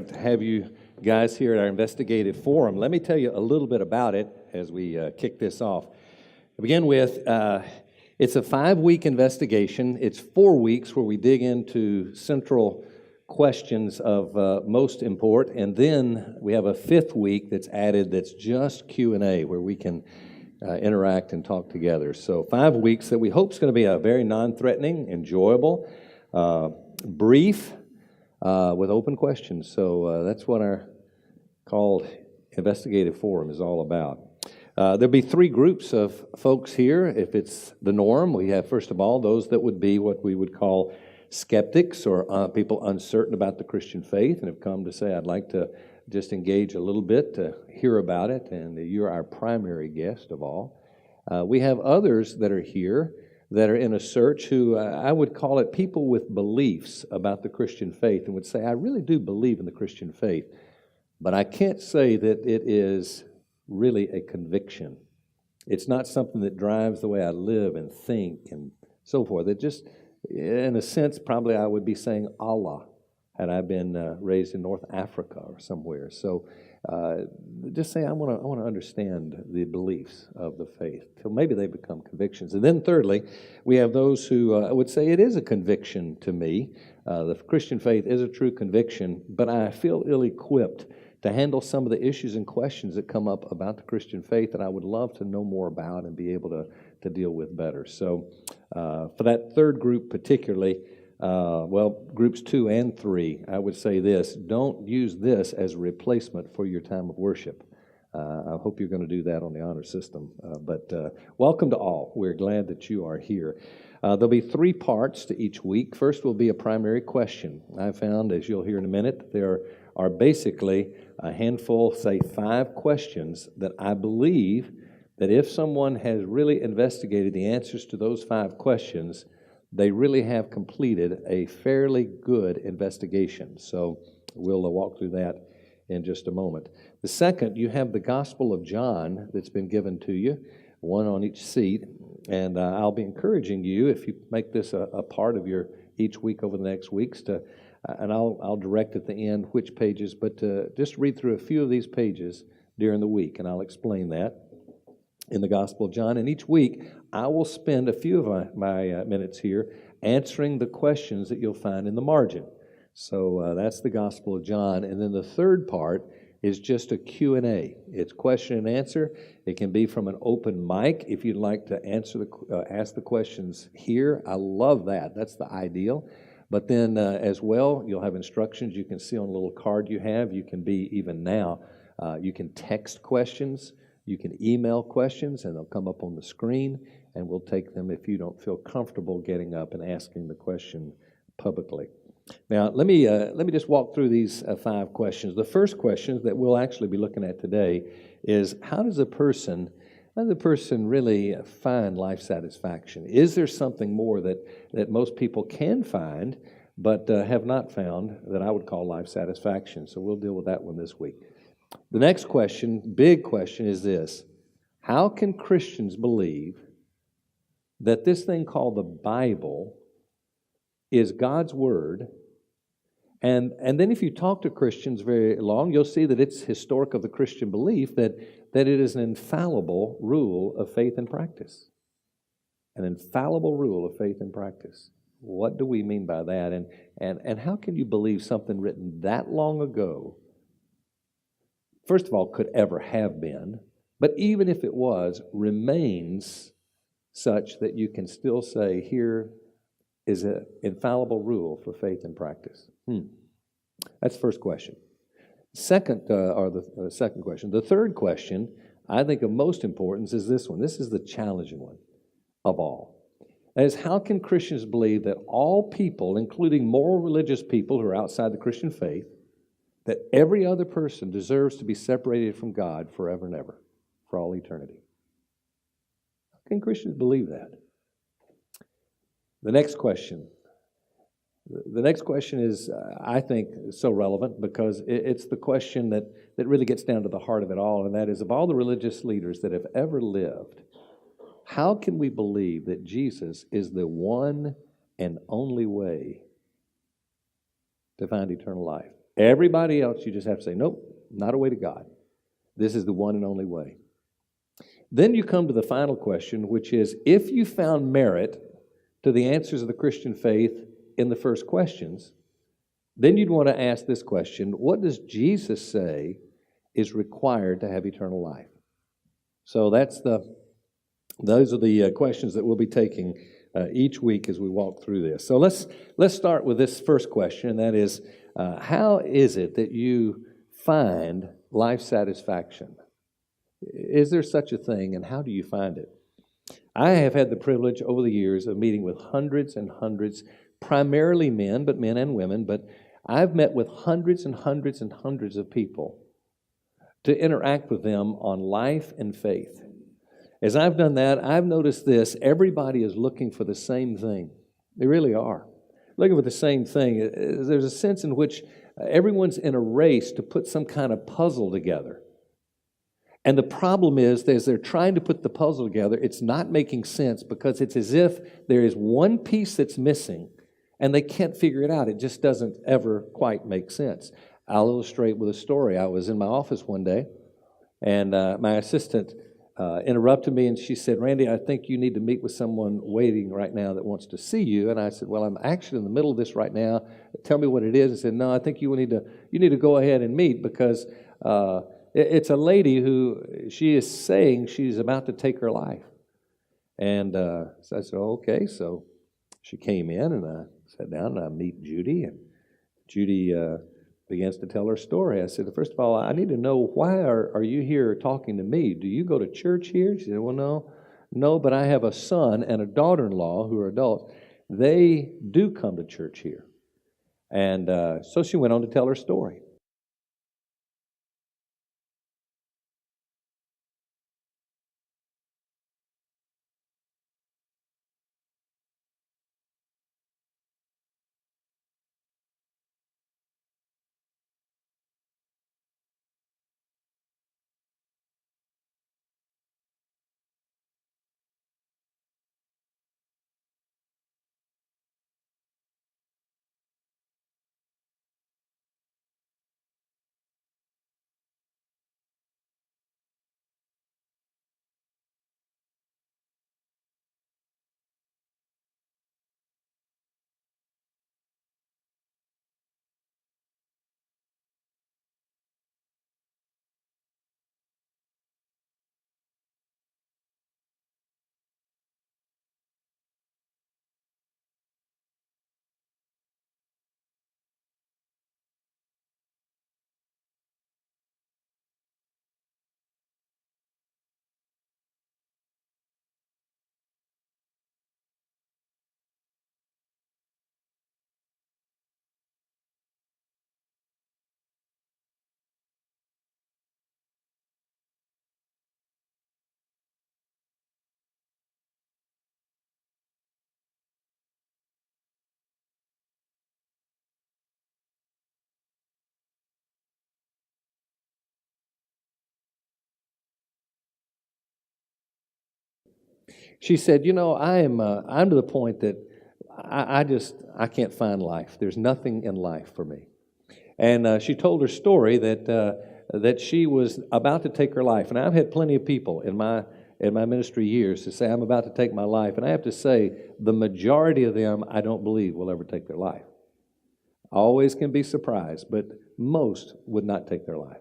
to have you guys here at our investigative forum. Let me tell you a little bit about it as we kick this off. To begin with, it's a 5-week investigation. It's 4 weeks where we dig into central questions of most import, and then we have a 5th week that's added that's just Q&A, where we can interact and talk together. So 5 weeks that we hope is going to be a very non-threatening, enjoyable, brief, with open questions. So that's what our called investigative forum is all about. There'll be 3 groups of folks here. If it's the norm, we have, first of all, those that would be what we would call skeptics or people uncertain about the Christian faith and have come to say, I'd like to just engage a little bit to hear about it, and you're our primary guest of all. We have others that are here that are in a search who I would call it people with beliefs about the Christian faith and would say, I really do believe in the Christian faith, but I can't say that it is really a conviction. It's not something that drives the way I live and think and so forth. It just, in a sense, probably I would be saying Allah had I been raised in North Africa or somewhere. So just say I want to understand the beliefs of the faith till maybe they become convictions. And then thirdly, we have those who would say it is a conviction to me. The Christian faith is a true conviction, but I feel ill-equipped to handle some of the issues and questions that come up about the Christian faith that I would love to know more about and be able to deal with better. So for that third group particularly, groups 2 and 3, I would say this: don't use this as a replacement for your time of worship. I hope you're going to do that on the honor system. But welcome to all. We're glad that you are here. There'll be 3 parts to each week. First will be a primary question. I found, as you'll hear in a minute, there are basically a handful, say 5 questions that I believe that if someone has really investigated the answers to those 5 questions, they really have completed a fairly good investigation. So we'll walk through that in just a moment. The second, you have the Gospel of John that's been given to you, one on each seat. And I'll be encouraging you, if you make this a part of your each week over the next weeks, to and I'll direct at the end which pages, but just read through a few of these pages during the week, and I'll explain that in the Gospel of John. And each week, I will spend a few of my minutes here answering the questions that you'll find in the margin. So that's the Gospel of John. And then the third part is just a Q&A. It's question and answer. It can be from an open mic if you'd like to ask the questions here. I love that. That's the ideal. But then as well, you'll have instructions you can see on a little card you have. You can be, even now, you can text questions. You can email questions, and they'll come up on the screen, and we'll take them if you don't feel comfortable getting up and asking the question publicly. Now, let me just walk through these 5 questions. The first question that we'll actually be looking at today is, how does a person really find life satisfaction? Is there something more that most people can find but have not found that I would call life satisfaction? So we'll deal with that one this week. The next question, big question, is this: how can Christians believe that this thing called the Bible is God's Word? And then if you talk to Christians very long, you'll see that it's historic of the Christian belief that it is an infallible rule of faith and practice. An infallible rule of faith and practice. What do we mean by that? And how can you believe something written that long ago, first of all, could ever have been, but even if it was, remains such that you can still say, here is an infallible rule for faith and practice? That's the first question. Second question. The third question, I think of most importance, is this one. This is the challenging one of all. That is, how can Christians believe that all people, including moral religious people who are outside the Christian faith, that every other person deserves to be separated from God forever and ever, for all eternity? How can Christians believe that? The next question is, I think, so relevant because it's the question that really gets down to the heart of it all, and that is, of all the religious leaders that have ever lived, how can we believe that Jesus is the one and only way to find eternal life? Everybody else, you just have to say, nope, not a way to God. This is the one and only way. Then you come to the final question, which is, if you found merit to the answers of the Christian faith in the first questions, then you'd want to ask this question: what does Jesus say is required to have eternal life? So those are the questions that we'll be taking each week as we walk through this. So let's start with this first question, and that is, how is it that you find life satisfaction? Is there such a thing, and how do you find it? I have had the privilege over the years of meeting with hundreds and hundreds, primarily men, but men and women, but I've met with hundreds and hundreds and hundreds of people to interact with them on life and faith. As I've done that, I've noticed this: everybody is looking for the same thing. They really are. Looking for the same thing. There's a sense in which everyone's in a race to put some kind of puzzle together. And the problem is, as they're trying to put the puzzle together, it's not making sense, because it's as if there is one piece that's missing and they can't figure it out. It just doesn't ever quite make sense. I'll illustrate with a story. I was in my office one day, and my assistant interrupted me, and she said, "Randy, I think you need to meet with someone waiting right now that wants to see you." And I said, "Well, I'm actually in the middle of this right now. Tell me what it is." And said, "No, I think you need to go ahead and meet, because it's a lady who she is saying she's about to take her life." And so I said, "Okay." So she came in, and I sat down, and I meet Judy, and Judy begins to tell her story. I said, "First of all, I need to know, why are you here talking to me? Do you go to church here?" She said, "Well, no, but I have a son and a daughter-in-law who are adults. They do come to church here." And so she went on to tell her story. She said, I'm to the point that I can't find life. There's nothing in life for me." And she told her story that she was about to take her life. And I've had plenty of people in my ministry years to say, "I'm about to take my life." And I have to say, the majority of them, I don't believe will ever take their life. Always can be surprised, but most would not take their life.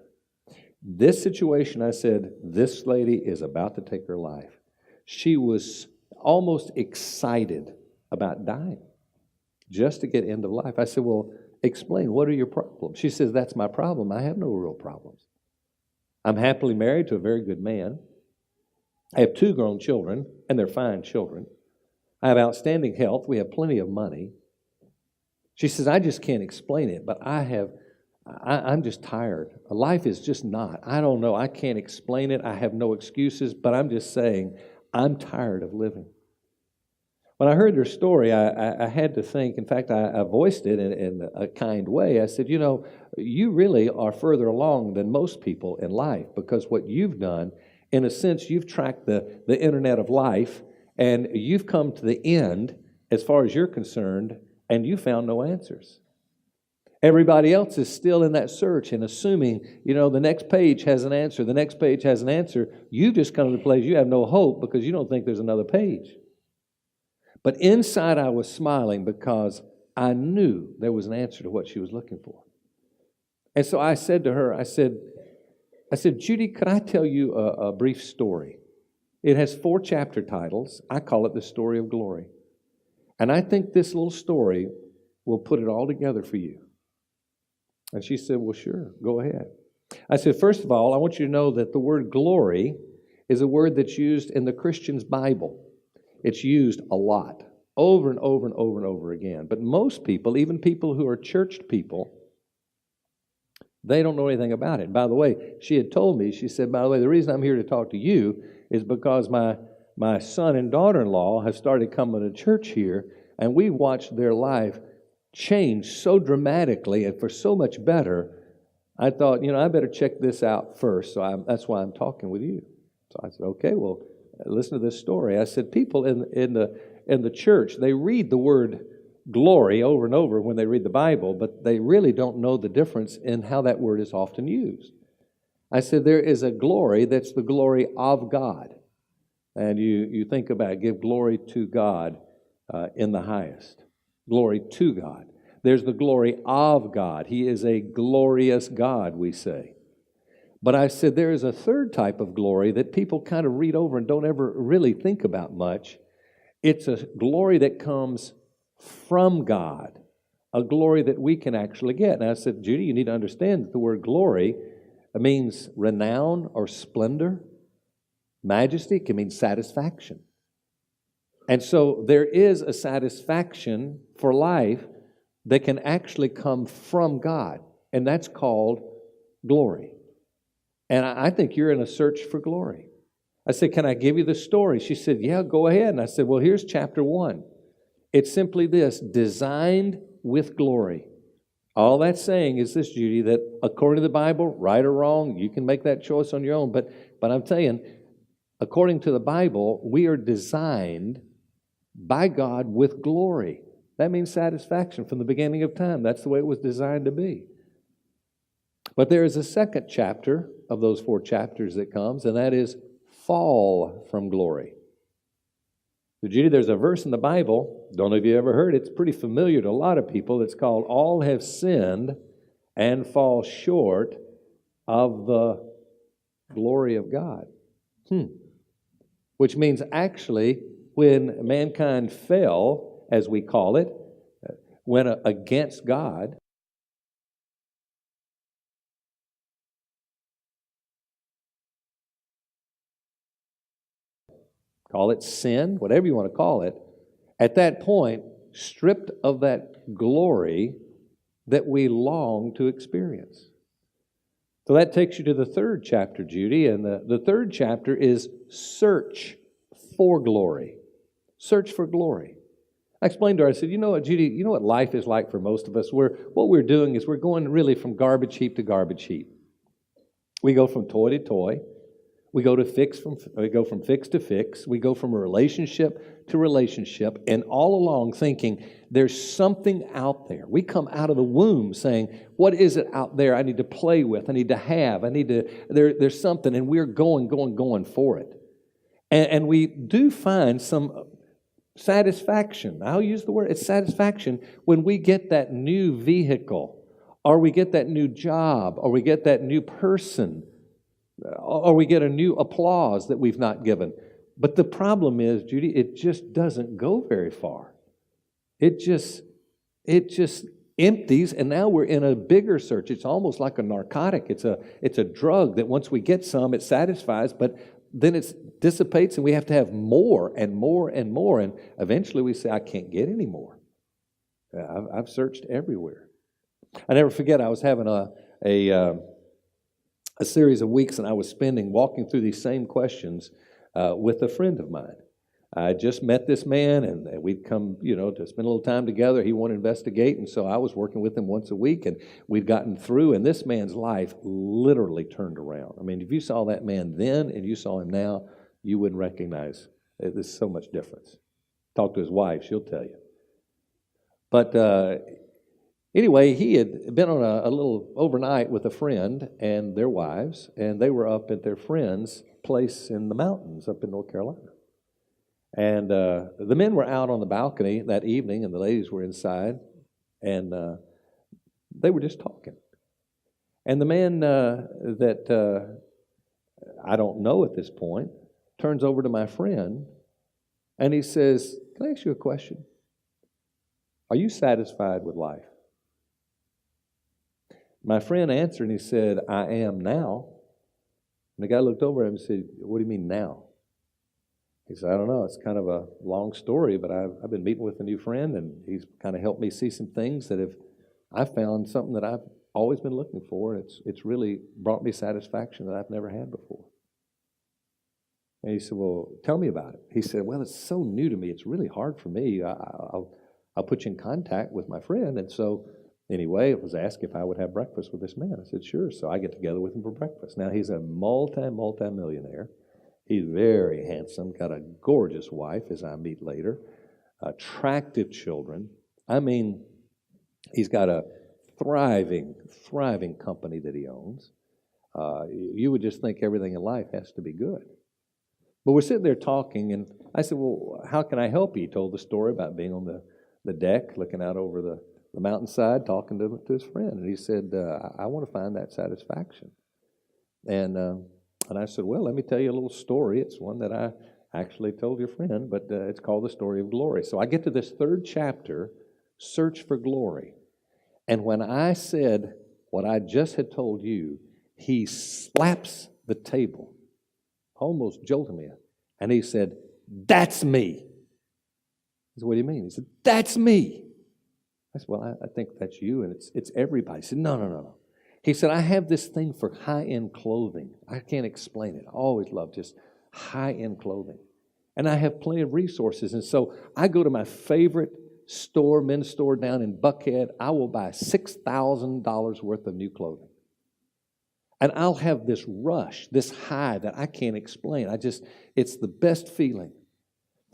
This situation, I said, this lady is about to take her life. She was almost excited about dying just to get end of life. I said, "Well, explain, what are your problems?" She says, "That's my problem. I have no real problems. I'm happily married to a very good man. I have 2 grown children, and they're fine children. I have outstanding health. We have plenty of money." She says, "I just can't explain it, but I'm just tired. Life is just not. I don't know. I can't explain it. I have no excuses, but I'm just saying, I'm tired of living." When I heard her story, I had to think. In fact, I voiced it in a kind way. I said, "You really are further along than most people in life, because what you've done, in a sense, you've tracked the internet of life, and you've come to the end as far as you're concerned, and you found no answers." Everybody else is still in that search and assuming, the next page has an answer, the next page has an answer. You've just come to the place you have no hope because you don't think there's another page. But inside I was smiling because I knew there was an answer to what she was looking for. And so I said to her, I said, Judy, could I tell you a brief story? It has 4 chapter titles. I call it The Story of Glory. And I think this little story will put it all together for you. And she said, well, sure, go ahead. I said, first of all, I want you to know that the word glory is a word that's used in the Christian's Bible. It's used a lot, over and over and over and over again. But most people, even people who are churched people, they don't know anything about it. By the way, she had told me, she said, by the way, the reason I'm here to talk to you is because my son and daughter-in-law have started coming to church here, and we watched their life change so dramatically and for so much better. I thought, I better check this out first, so that's why I'm talking with you. So I said, okay, well, listen to this story. I said, people in the church, they read the word glory over and over when they read the Bible, but they really don't know the difference in how that word is often used. I said, there is a glory that's the glory of God. And you think about it, give glory to God in the highest. Glory to God. There's the glory of God. He is a glorious God, we say. But I said there is a third type of glory that people kind of read over and don't ever really think about much. It's a glory that comes from God, a glory that we can actually get. And I said, Judy, you need to understand that the word glory means renown or splendor. Majesty can mean satisfaction. And so there is a satisfaction for life that can actually come from God, and that's called glory. And I think you're in a search for glory. I said, can I give you the story? She said, yeah, go ahead. And I said, well, here's chapter 1. It's simply this: designed with glory. All that's saying is this, Judy, that according to the Bible, right or wrong, you can make that choice on your own. But I'm telling you, according to the Bible, we are designed by God with glory. That means satisfaction from the beginning of time. That's the way it was designed to be. But there is a second chapter of those 4 chapters that comes, and that is fall from glory. So, Judy, there's a verse in the Bible, don't know if you ever heard it, it's pretty familiar to a lot of people. It's called, all have sinned and fall short of the glory of God. Which means actually, when mankind fell, as we call it, went against God, call it sin, whatever you want to call it, at that point, stripped of that glory that we long to experience. So that takes you to the 3rd chapter, Judy, and the 3rd chapter is search for glory. Search for glory. I explained to her, I said, you know what, Judy, you know what life is like for most of us? What we're doing is we're going really from garbage heap to garbage heap. We go from toy to toy. We go from fix to fix. We go from a relationship to relationship, and all along thinking there's something out there. We come out of the womb saying, what is it out there I need to play with, I need to have, there's something, and we're going for it. And we do find some satisfaction. I'll use the word, it's satisfaction when we get that new vehicle, or we get that new job, or we get that new person, or we get a new applause that we've not given. But the problem is, Judy, it just doesn't go very far. It just empties, and now we're in a bigger search. It's almost like a narcotic. It's a drug that once we get some, it satisfies, but then it dissipates, and we have to have more and more and more, and eventually we say, I can't get any more. I've searched everywhere. I never forget, I was having a series of weeks, and I was spending walking through these same questions with a friend of mine. I just met this man, and we'd come, to spend a little time together. He wanted to investigate, and so I was working with him once a week, and we'd gotten through, and this man's life literally turned around. I mean, if you saw that man then and you saw him now, you wouldn't recognize. There's so much difference. Talk to his wife, she'll tell you. But Anyway, he had been on a little overnight with a friend and their wives, and they were up at their friend's place in the mountains up in North Carolina. And the men were out on the balcony that evening, and the ladies were inside, and they were just talking. And the man that I don't know at this point turns over to my friend, and he says, "Can I ask you a question? Are you satisfied with life?" My friend answered, and he said, "I am now." And the guy looked over at him and said, "What do you mean now?" He said, "I don't know. It's kind of a long story, but I've been meeting with a new friend, and he's kind of helped me see some things that I found something that I've always been looking for, and it's really brought me satisfaction that I've never had before." And he said, "Well, tell me about it." He said, "Well, it's so new to me. It's really hard for me. I'll put you in contact with my friend." And so anyway, it was asked if I would have breakfast with this man. I said, "Sure." So I get together with him for breakfast. Now, he's a multi-millionaire. He's very handsome, got a gorgeous wife, as I meet later, attractive children. I mean, he's got a thriving company that he owns. You would just think everything in life has to be good. But we're sitting there talking, and I said, "Well, how can I help you?" He told the story about being on the deck, looking out over the mountainside, talking to his friend. And he said, I want to find that satisfaction. And I said, "Well, let me tell you a little story. It's one that I actually told your friend, but it's called The Story of Glory." So I get to this third chapter, Search for Glory. And when I said what I just had told you, he slaps the table, almost jolted me, and he said, "That's me." I said, "What do you mean?" He said, "That's me." I said, "Well, I think that's you, and it's everybody." He said, No. He said, "I have this thing for high-end clothing. I can't explain it. I always loved just high-end clothing. And I have plenty of resources. And so I go to my favorite store, men's store down in Buckhead. I will buy $6,000 worth of new clothing. And I'll have this rush, this high that I can't explain. It's the best feeling.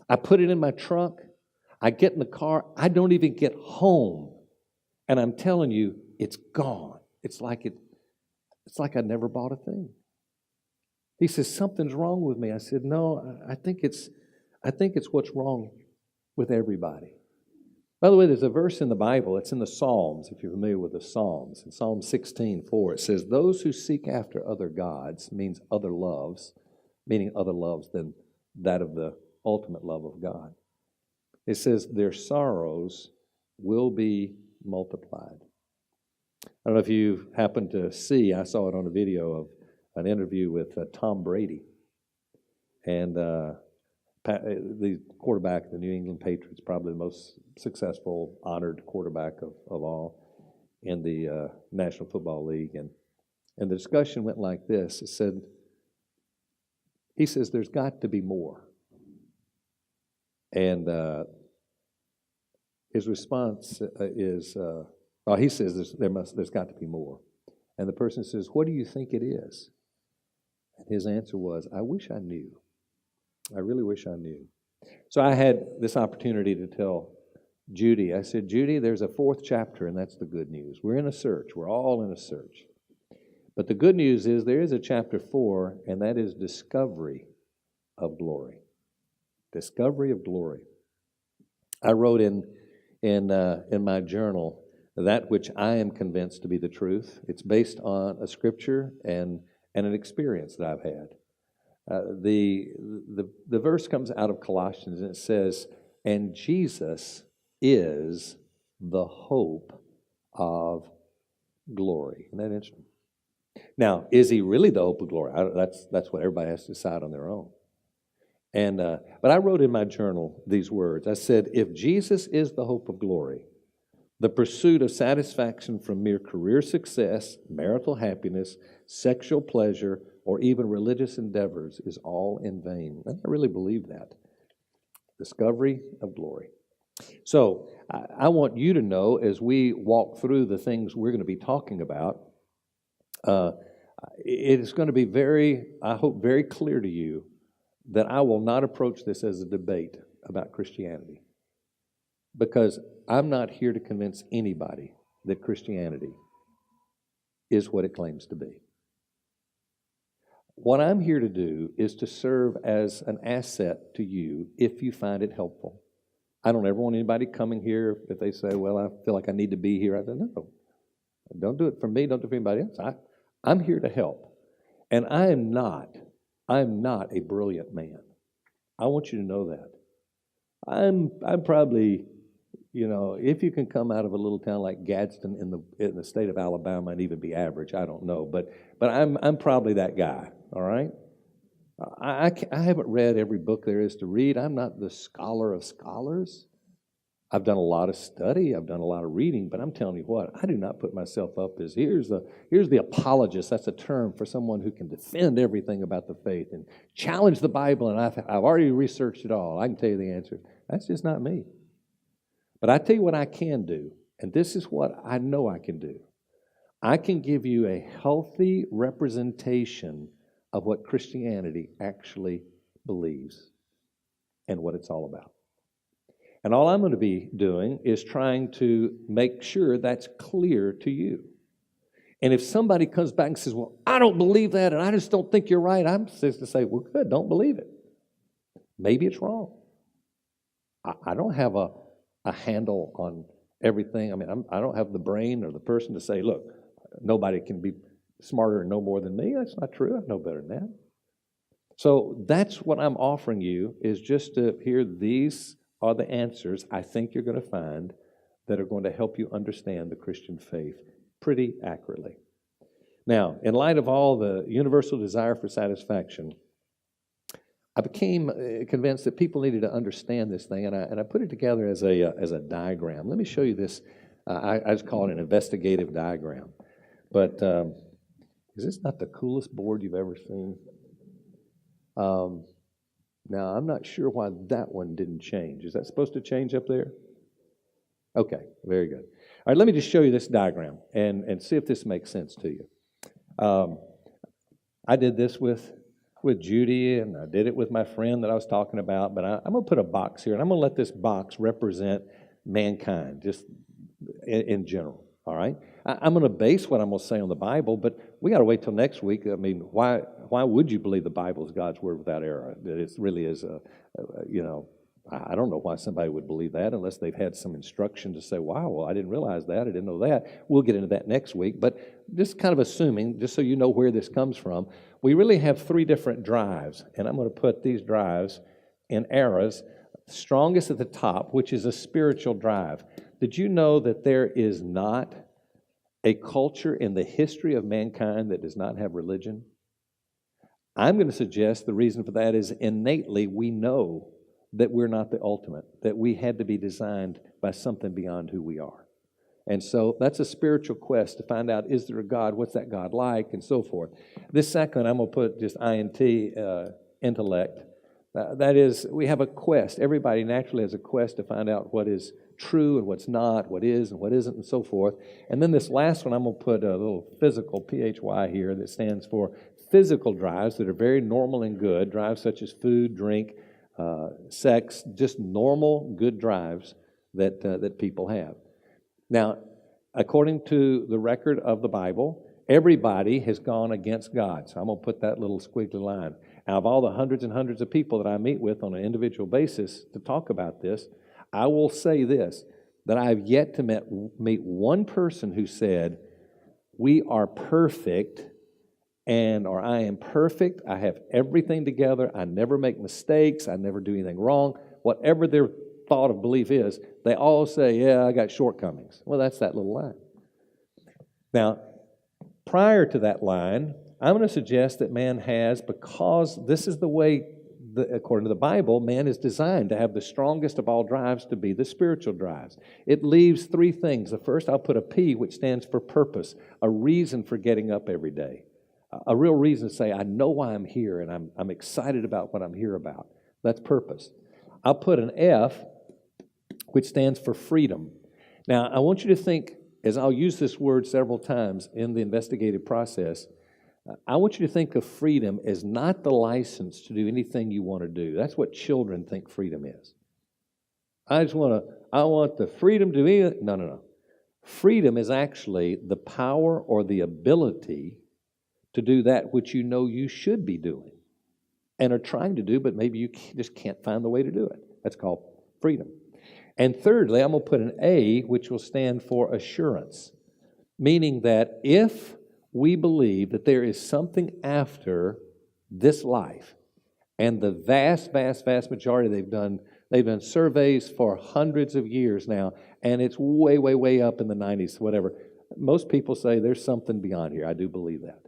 I put it in my trunk. I get in the car. I don't even get home. And I'm telling you, it's gone. It's like I never bought a thing." He says, "Something's wrong with me." I said, "No, I think it's what's wrong with everybody." By the way, there's a verse in the Bible. It's in the Psalms, if you're familiar with the Psalms. In Psalm 16:4, it says, "Those who seek after other gods," means other loves, meaning other loves than that of the ultimate love of God. It says, "Their sorrows will be multiplied." I don't know if you happened to see, I saw it on a video of an interview with Tom Brady, and the quarterback of the New England Patriots, probably the most successful, honored quarterback of all in the National Football League. And the discussion went like this. He says, "There's got to be more." And his response is, he says, there's got to be more. And the person says, "What do you think it is?" And his answer was, "I wish I knew. I really wish I knew." So I had this opportunity to tell Judy, I said, "Judy, there's a fourth chapter, and that's the good news. We're in a search. We're all in a search. But the good news is there is a chapter 4, and that is discovery of glory." Discovery of glory. I wrote in my journal, "That which I am convinced to be the truth." It's based on a scripture and an experience that I've had. The verse comes out of Colossians, and it says, "And Jesus is the hope of glory." Isn't that interesting? Now, is he really the hope of glory? That's what everybody has to decide on their own. And but I wrote in my journal these words. I said, "If Jesus is the hope of glory, the pursuit of satisfaction from mere career success, marital happiness, sexual pleasure, or even religious endeavors is all in vain." And I really believe that. Discovery of glory. So I want you to know, as we walk through the things we're going to be talking about, it is going to be I hope, very clear to you that I will not approach this as a debate about Christianity, because I'm not here to convince anybody that Christianity is what it claims to be. What I'm here to do is to serve as an asset to you if you find it helpful. I don't ever want anybody coming here if they say, well, I feel like I need to be here. I say, no, don't do it for me, don't do it for anybody else. I'm here to help. And I'm not a brilliant man. I want you to know that. I'm probably, if you can come out of a little town like Gadsden in the state of Alabama and even be average, I don't know. But I'm probably that guy, all right? I haven't read every book there is to read. I'm not the scholar of scholars. I've done a lot of study. I've done a lot of reading. But I'm telling you what, I do not put myself up as here's the apologist. That's a term for someone who can defend everything about the faith and challenge the Bible. And I've already researched it all. I can tell you the answer. That's just not me. But I tell you what I can do, and this is what I know I can do. I can give you a healthy representation of what Christianity actually believes and what it's all about. And all I'm going to be doing is trying to make sure that's clear to you. And if somebody comes back and says, well, I don't believe that, and I just don't think you're right, I'm supposed to say, well, good, don't believe it. Maybe it's wrong. I don't have a handle on everything. I mean, I don't have the brain or the person to say, look, nobody can be smarter and know more than me. That's not true. I know better than that. So that's what I'm offering you, is just to hear these are the answers I think you're going to find that are going to help you understand the Christian faith pretty accurately. Now, in light of all the universal desire for satisfaction, I became convinced that people needed to understand this thing, and I put it together as a diagram. Let me show you this. I just call it an investigative diagram. But is this not the coolest board you've ever seen? Now, I'm not sure why that one didn't change. Is that supposed to change up there? Okay, very good. All right, let me just show you this diagram and see if this makes sense to you. I did this with Judy, and I did it with my friend that I was talking about, but I'm going to put a box here, and I'm going to let this box represent mankind, just in general, all right? I'm going to base what I'm going to say on the Bible, but we got to wait till next week. I mean, why would you believe the Bible is God's word without error? That it really is, I don't know why somebody would believe that unless they've had some instruction to say, wow, well, I didn't realize that. I didn't know that. We'll get into that next week. But just kind of assuming, just so you know where this comes from, we really have three different drives. And I'm going to put these drives in arrows. Strongest at the top, which is a spiritual drive. Did you know that there is not a culture in the history of mankind that does not have religion? I'm going to suggest the reason for that is innately we know that we're not the ultimate, that we had to be designed by something beyond who we are. And so that's a spiritual quest to find out, is there a God? What's that God like? And so forth. This second, I'm going to put just INT, intellect. That is, we have a quest. Everybody naturally has a quest to find out what is true and what's not, what is and what isn't, and so forth. And then this last one, I'm going to put a little physical, PHY here, that stands for physical drives that are very normal and good, drives such as food, drink, sex, just normal, good drives that people have. Now, according to the record of the Bible, everybody has gone against God. So I'm going to put that little squiggly line. Out of all the hundreds and hundreds of people that I meet with on an individual basis to talk about this, I will say this, that I have yet to meet one person who said, we are perfect, or I am perfect, I have everything together, I never make mistakes, I never do anything wrong. Whatever their thought of belief is, they all say, yeah, I got shortcomings. Well, that's that little line. Now, prior to that line, I'm going to suggest that man has, because this is the way, according to the Bible, man is designed to have the strongest of all drives to be the spiritual drives. It leaves three things. The first, I'll put a P, which stands for purpose, a reason for getting up every day. A real reason to say, I know why I'm here, and I'm excited about what I'm here about. That's purpose. I'll put an F, which stands for freedom. Now, I want you to think, as I'll use this word several times in the investigative process, I want you to think of freedom as not the license to do anything you want to do. That's what children think freedom is. I want the freedom to do anything. No. Freedom is actually the power or the ability to do that which you know you should be doing and are trying to do, but maybe you just can't find the way to do it. That's called freedom. And thirdly, I'm going to put an A, which will stand for assurance, meaning that if we believe that there is something after this life, and the vast, vast, vast majority they've done surveys for hundreds of years now, and it's way, way, way up in the 90s, whatever. Most people say there's something beyond here. I do believe that.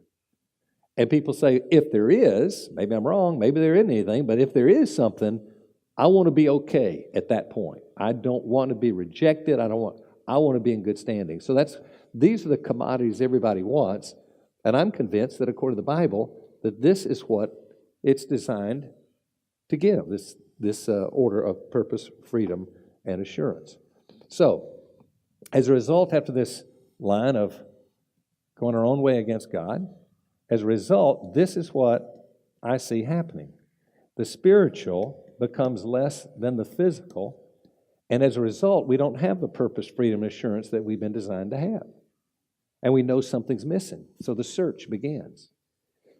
And people say, if there is, maybe I'm wrong, maybe there isn't anything, but if there is something, I want to be okay at that point. I don't want to be rejected. I want to be in good standing. So these are the commodities everybody wants, and I'm convinced that according to the Bible, that this is what it's designed to give, this order of purpose, freedom, and assurance. So, as a result, after this line of going our own way against God, as a result, this is what I see happening. The spiritual becomes less than the physical, and as a result, we don't have the purpose, freedom, and assurance that we've been designed to have. And we know something's missing, so the search begins.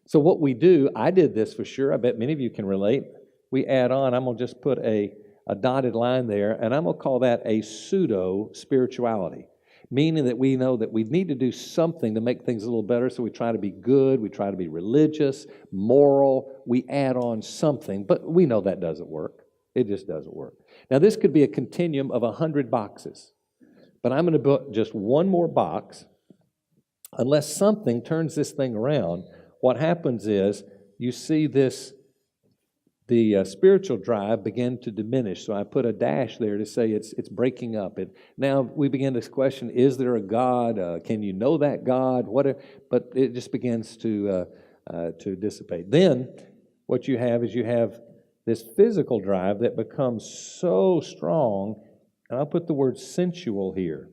So what we do, I did this for sure, I bet many of you can relate. We add on, I'm going to just put a dotted line there, and I'm going to call that a pseudo-spirituality, meaning that we know that we need to do something to make things a little better, so we try to be good, we try to be religious, moral, we add on something, but we know that doesn't work. It just doesn't work. Now, this could be a continuum of 100 boxes, but I'm going to put just one more box. Unless something turns this thing around, what happens is you see the spiritual drive begin to diminish. So I put a dash there to say it's breaking up. Now we begin to question, is there a God? Can you know that God? But it just begins to dissipate. Then what you have is this physical drive that becomes so strong, and I'll put the word sensual here.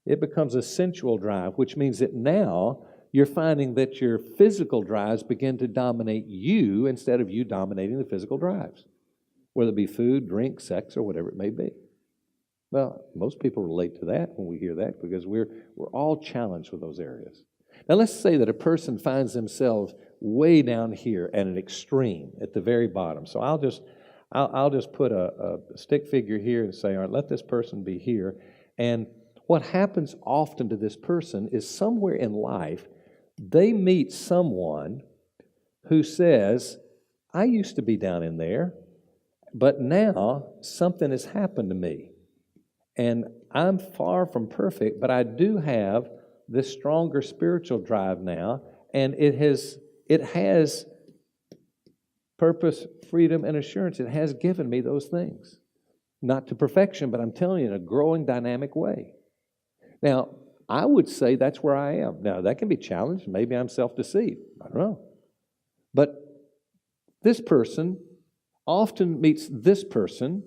It becomes a sensual drive, which means that now you're finding that your physical drives begin to dominate you instead of you dominating the physical drives, whether it be food, drink, sex, or whatever it may be. Well, most people relate to that when we hear that because we're all challenged with those areas. Now, let's say that a person finds themselves way down here at an extreme, at the very bottom. So I'll just put a stick figure here and say, all right, let this person be here. And what happens often to this person is somewhere in life, they meet someone who says, I used to be down in there, but now something has happened to me. And I'm far from perfect, but I do have this stronger spiritual drive now, and it has purpose, freedom, and assurance. It has given me those things. Not to perfection, but I'm telling you, in a growing, dynamic way. Now, I would say that's where I am. Now, that can be challenged. Maybe I'm self-deceived. I don't know. But this person often meets this person,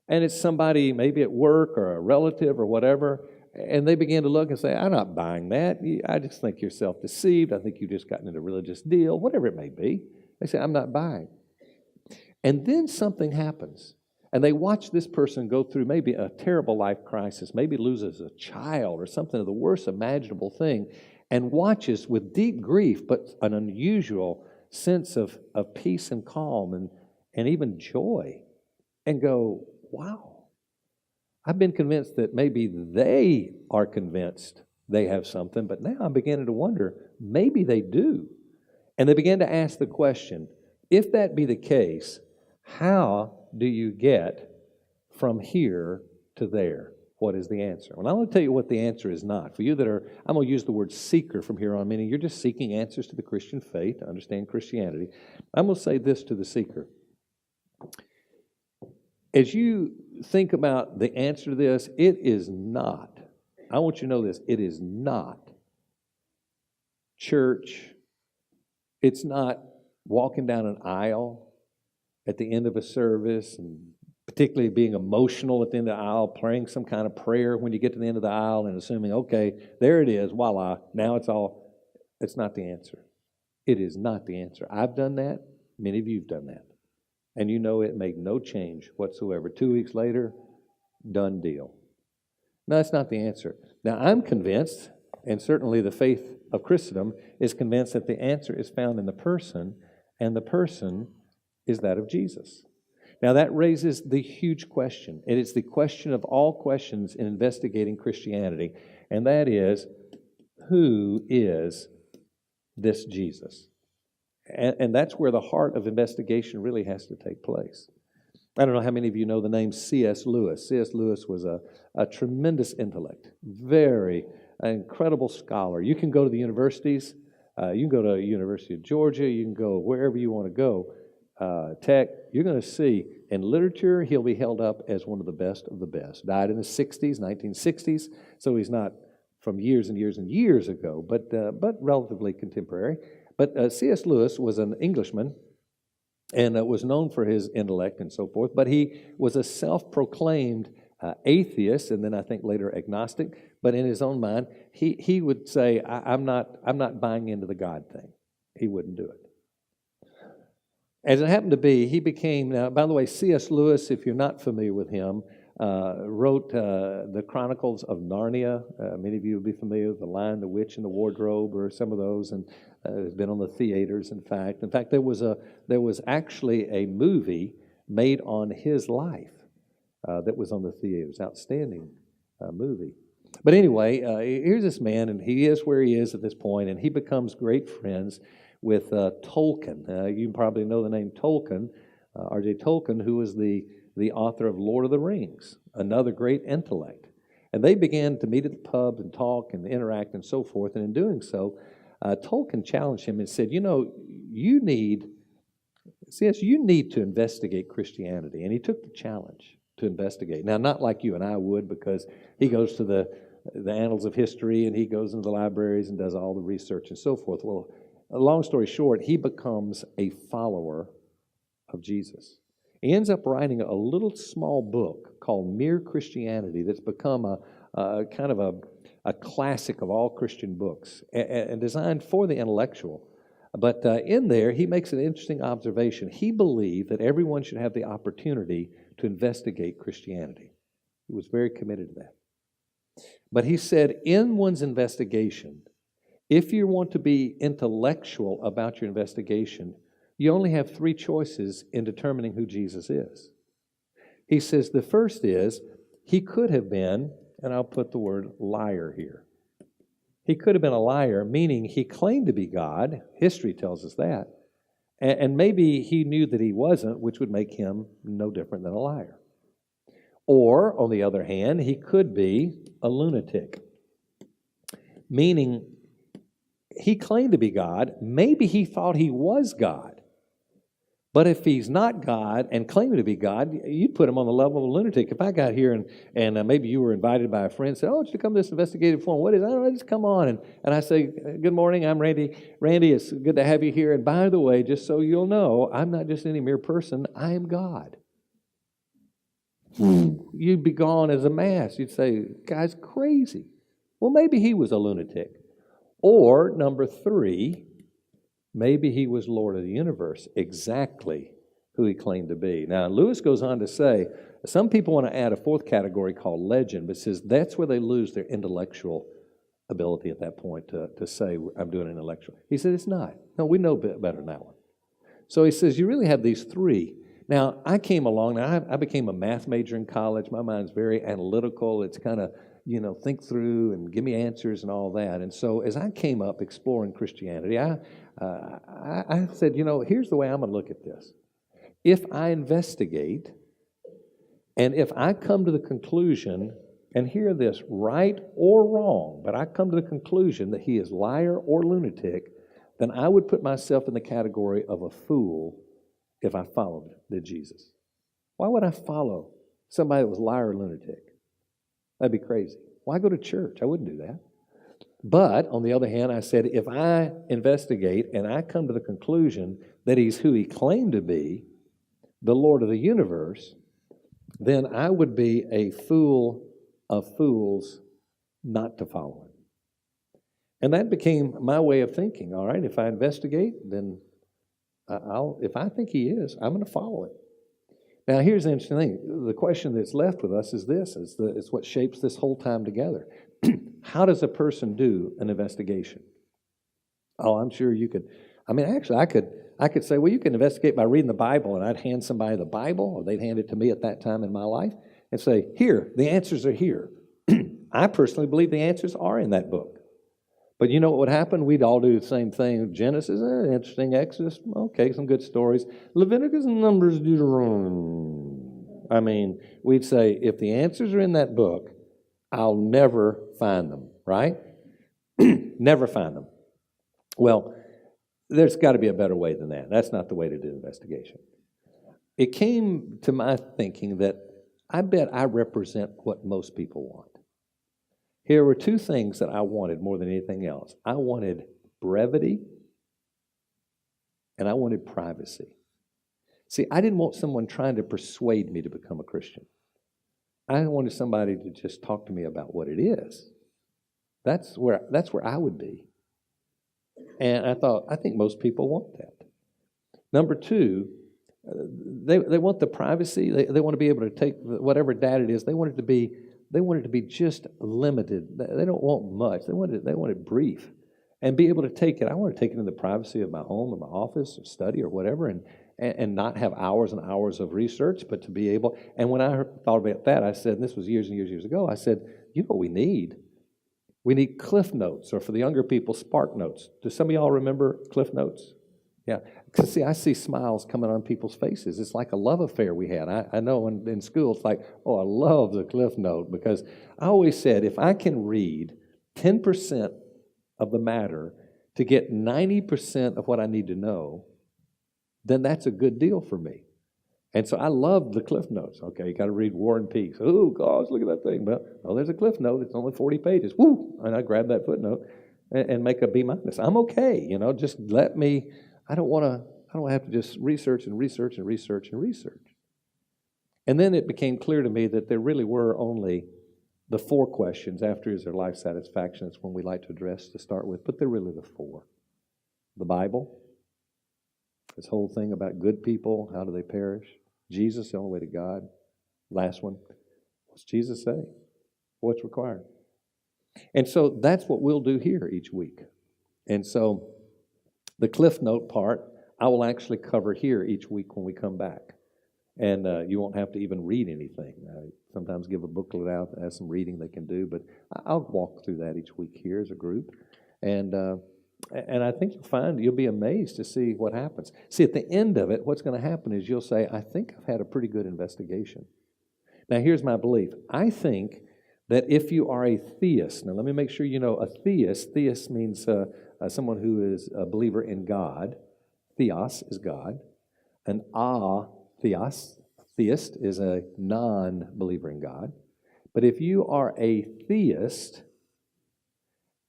and it's somebody maybe at work or a relative or whatever, and they begin to look and say, I'm not buying that. I just think you're self-deceived. I think you've just gotten into a religious deal, whatever it may be. They say, I'm not buying. And then something happens. And they watch this person go through maybe a terrible life crisis, maybe loses a child or something of the worst imaginable thing, and watches with deep grief, but an unusual sense of peace and calm and even joy, and go, wow, I've been convinced that maybe they are convinced they have something, but now I'm beginning to wonder, maybe they do. And they begin to ask the question, if that be the case, how do you get from here to there? What is the answer? Well, I'm going to tell you what the answer is not. For you that are, I'm going to use the word seeker from here on, meaning you're just seeking answers to the Christian faith, to understand Christianity. I'm going to say this to the seeker. As you think about the answer to this, it is not, I want you to know this, it is not church. It's not walking down an aisle at the end of a service and particularly being emotional at the end of the aisle, praying some kind of prayer when you get to the end of the aisle and assuming, okay, there it is, voila, now it's not the answer. It is not the answer. I've done that. Many of you have done that. And you know it made no change whatsoever. 2 weeks later, done deal. No, that's not the answer. Now, I'm convinced, and certainly the faith of Christendom is convinced, that the answer is found in the person, and the person is that of Jesus. Now, that raises the huge question. It is the question of all questions in investigating Christianity, and that is, who is this Jesus? And that's where the heart of investigation really has to take place. I don't know how many of you know the name C.S. Lewis. C.S. Lewis was a tremendous intellect, very incredible scholar. You can go to the universities. You can go to the University of Georgia. You can go wherever you want to go. Tech, you're going to see in literature, he'll be held up as one of the best of the best. Died in the 60s, 1960s, so he's not from years and years and years ago, but relatively contemporary. But C.S. Lewis was an Englishman and was known for his intellect and so forth, but he was a self-proclaimed atheist, and then I think later agnostic. But in his own mind, he would say, I'm not buying into the God thing. He wouldn't do it. As it happened to be, he became, now, by the way, C.S. Lewis, if you're not familiar with him, wrote the Chronicles of Narnia. Many of you will be familiar with The Lion, the Witch, and the Wardrobe, or some of those, and it's been on the theaters, in fact. In fact, there was actually a movie made on his life that was on the theaters. Outstanding movie. But anyway, here's this man, and he is where he is at this point, and he becomes great friends with Tolkien. You probably know the name Tolkien, R.J. Tolkien, who was the author of Lord of the Rings, another great intellect. And they began to meet at the pub and talk and interact and so forth. And in doing so, Tolkien challenged him and said, you need to investigate Christianity. And he took the challenge to investigate. Now, not like you and I would, because he goes to the annals of history and he goes into the libraries and does all the research and so forth. Well, long story short, he becomes a follower of Jesus. He ends up writing a little small book called Mere Christianity that's become a kind of a classic of all Christian books and designed for the intellectual. But in there, he makes an interesting observation. He believed that everyone should have the opportunity to investigate Christianity. He was very committed to that. But he said, in one's investigation, if you want to be intellectual about your investigation, you only have three choices in determining who Jesus is. He says the first is, he could have been, and I'll put the word liar here. He could have been a liar, meaning he claimed to be God. History tells us that. And maybe he knew that he wasn't, which would make him no different than a liar. Or, on the other hand, he could be a lunatic, meaning he claimed to be God. Maybe he thought he was God. But if he's not God and claiming to be God, you'd put him on the level of a lunatic. If I got here and maybe you were invited by a friend and said, I want you to come to this investigative forum. What is it? I don't know, just come on. And I say, good morning, I'm Randy. Randy, it's good to have you here. And by the way, just so you'll know, I'm not just any mere person, I am God. You'd be gone as a mass. You'd say, guy's crazy. Well, maybe he was a lunatic. Or, number three, maybe he was Lord of the universe, exactly who he claimed to be. Now, Lewis goes on to say, some people want to add a fourth category called legend, but says that's where they lose their intellectual ability at that point to say, I'm doing intellectual. He said, it's not. No, we know better than that one. So he says, you really have these three. Now, I came along, I became a math major in college. My mind's very analytical. It's kind of, think through and give me answers and all that. And so as I came up exploring Christianity, I said, here's the way I'm going to look at this. If I investigate, and if I come to the conclusion, and hear this, right or wrong, but I come to the conclusion that he is liar or lunatic, then I would put myself in the category of a fool if I followed the Jesus. Why would I follow somebody that was liar or lunatic? That'd be crazy. Why go to church? I wouldn't do that. But, on the other hand, I said, if I investigate and I come to the conclusion that he's who he claimed to be, the Lord of the universe, then I would be a fool of fools not to follow him. And that became my way of thinking. All right, if I investigate, then if I think he is, I'm going to follow it. Now, here's the interesting thing. The question that's left with us is this. It's what shapes this whole time together. How does a person do an investigation? Oh, I'm sure you could. I mean, actually, I could say, well, you can investigate by reading the Bible, and I'd hand somebody the Bible, or they'd hand it to me at that time in my life, and say, here, the answers are here. I personally believe the answers are in that book. But you know what would happen? We'd all do the same thing. Genesis, interesting. Exodus, okay, some good stories. Leviticus, Numbers, Deuteronomy. I mean, we'd say, if the answers are in that book, I'll never find them, right? Never find them. Well, there's got to be a better way than that. That's not the way to do investigation. It came to my thinking that I bet I represent what most people want. Here were two things that I wanted more than anything else. I wanted brevity, and I wanted privacy. See, I didn't want someone trying to persuade me to become a Christian. I wanted somebody to just talk to me about what it is. That's where I would be. And I thought, I think most people want that. Number two, they want the privacy. They want to be able to take whatever data it is. They want it to be just limited. They don't want much. They want it brief, and be able to take it. I want to take it in the privacy of my home or my office or study or whatever, and not have hours and hours of research, but to be able. And when I thought about that, I said, and this was years and years ago, I said, you know what we need? We need Cliff Notes, or for the younger people, Spark Notes. Do some of y'all remember Cliff Notes? Yeah. Because, see, I see smiles coming on people's faces. It's like a love affair we had. I know in school it's like, oh, I love the Cliff Note, because I always said if I can read 10% of the matter to get 90% of what I need to know, then that's a good deal for me. And so I loved the Cliff Notes. Okay, you got to read War and Peace. Oh, gosh, look at that thing. Well, there's a Cliff Note. It's only 40 pages. Woo! And I grab that footnote and make a B-. I'm okay. Just let me. I don't have to just research and research and research and research. And then it became clear to me that there really were only the 4 questions. After is there life satisfaction? That's one we like to address to start with. But they're really the 4. The Bible, this whole thing about good people, how do they perish? Jesus, the only way to God. Last one, what's Jesus say? What's required? And so that's what we'll do here each week. And so the Cliff Note part, I will actually cover here each week when we come back. And you won't have to even read anything. I sometimes give a booklet out that has some reading they can do, but I'll walk through that each week here as a group. And I think you'll be amazed to see what happens. See, at the end of it, what's going to happen is you'll say, I think I've had a pretty good investigation. Now, here's my belief. I think that if you are a theist, now let me make sure you know a theist means someone who is a believer in God. Theos is God. An theist is a non-believer in God. But if you are a theist,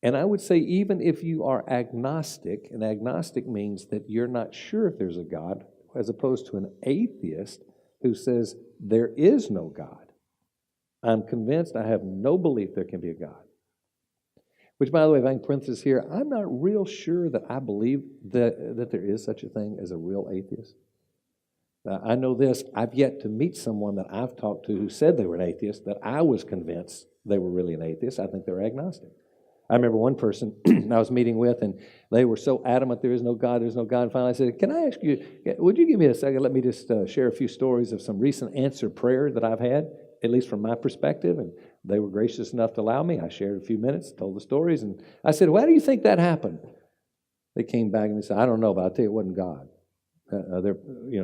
and I would say even if you are agnostic, and agnostic means that you're not sure if there's a God, as opposed to an atheist who says there is no God. I'm convinced, I have no belief there can be a God. Which, by the way, if I can parenthesis here, I'm not real sure that I believe that there is such a thing as a real atheist. I know this, I've yet to meet someone that I've talked to who said they were an atheist, that I was convinced they were really an atheist. I think they're agnostic. I remember one person I was meeting with, and they were so adamant there is no God, there's no God. And finally I said, can I ask you, would you give me a second? Let me just share a few stories of some recent answered prayer that I've had, at least from my perspective. And they were gracious enough to allow me. I shared a few minutes, told the stories, and I said, why do you think that happened? They came back and they said, I don't know, but I'll tell you it wasn't God.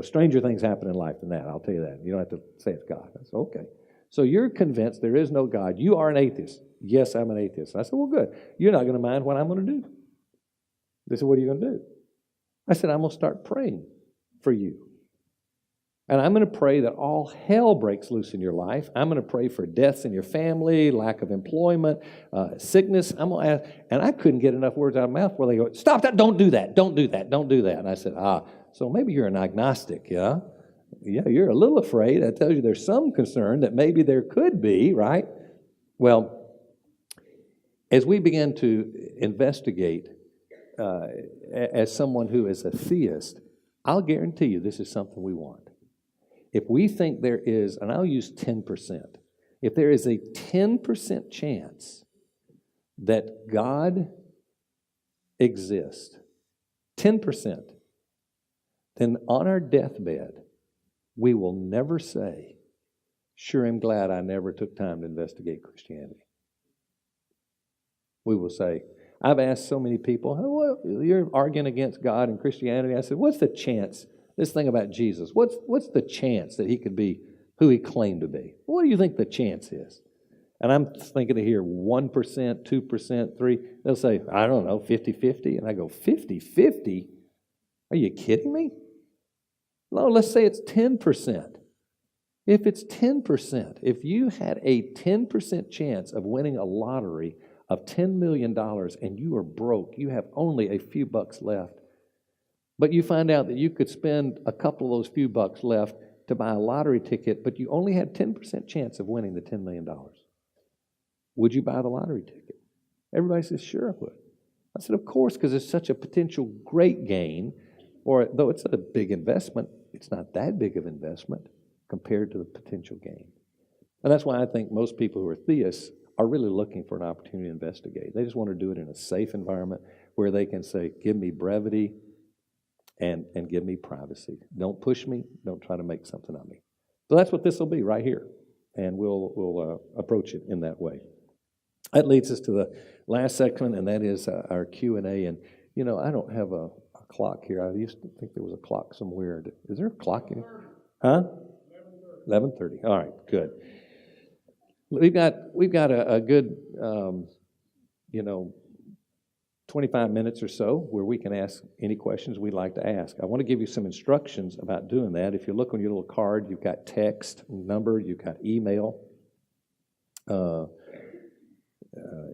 Stranger things happen in life than that. I'll tell you that. You don't have to say it's God. I said, okay. So you're convinced there is no God. You are an atheist. Yes, I'm an atheist. I said, well, good. You're not going to mind what I'm going to do. They said, what are you going to do? I said, I'm going to start praying for you. And I'm going to pray that all hell breaks loose in your life. I'm going to pray for deaths in your family, lack of employment, sickness. I'm going to ask, and I couldn't get enough words out of my mouth where they go, stop that, don't do that, don't do that, don't do that. And I said, so maybe you're an agnostic, yeah? Yeah, you're a little afraid. That tells you there's some concern that maybe there could be, right? Well, as we begin to investigate as someone who is a theist, I'll guarantee you this is something we want. If we think there is, and I'll use 10%, if there is a 10% chance that God exists, 10%, then on our deathbed, we will never say, sure, I'm glad I never took time to investigate Christianity. We will say, I've asked so many people, oh, well, you're arguing against God and Christianity. I said, what's the chance, this thing about Jesus, what's the chance that he could be who he claimed to be? What do you think the chance is? And I'm thinking to hear 1%, 2%, 3%. They'll say, I don't know, 50-50. And I go, 50-50? Are you kidding me? No, let's say it's 10%. If it's 10%, if you had a 10% chance of winning a lottery of $10 million and you are broke, you have only a few bucks left, but you find out that you could spend a couple of those few bucks left to buy a lottery ticket, but you only had 10% chance of winning the $10 million. Would you buy the lottery ticket? Everybody says, sure I would. I said, of course, because it's such a potential great gain, or though it's a big investment, it's not that big of investment compared to the potential gain. And that's why I think most people who are theists are really looking for an opportunity to investigate. They just want to do it in a safe environment where they can say, give me brevity and give me privacy. Don't push me. Don't try to make something of me. So that's what this will be right here. And we'll approach it in that way. That leads us to the last section, and that is our Q&A. And, you know, I don't have a clock here. I used to think there was a clock somewhere. Is there a clock in here? Huh? 11:30. All right, good. We've got a good, 25 minutes or so where we can ask any questions we'd like to ask. I want to give you some instructions about doing that. If you look on your little card, you've got text, number, you've got email.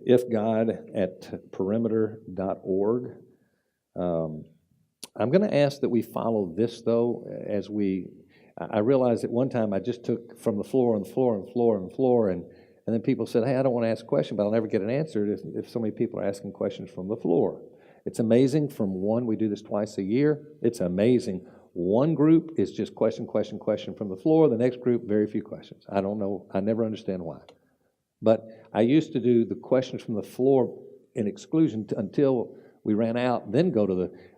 ifgod@perimeter.org. I'm going to ask that we follow this, though, as I realized at one time I just took from the floor and the floor and the floor and the floor, and then people said, hey, I don't want to ask a question, but I'll never get an answer if so many people are asking questions from the floor. It's amazing we do this twice a year. It's amazing. One group is just question from the floor. The next group, very few questions. I don't know. I never understand why. But I used to do the questions from the floor in exclusion until we ran out, then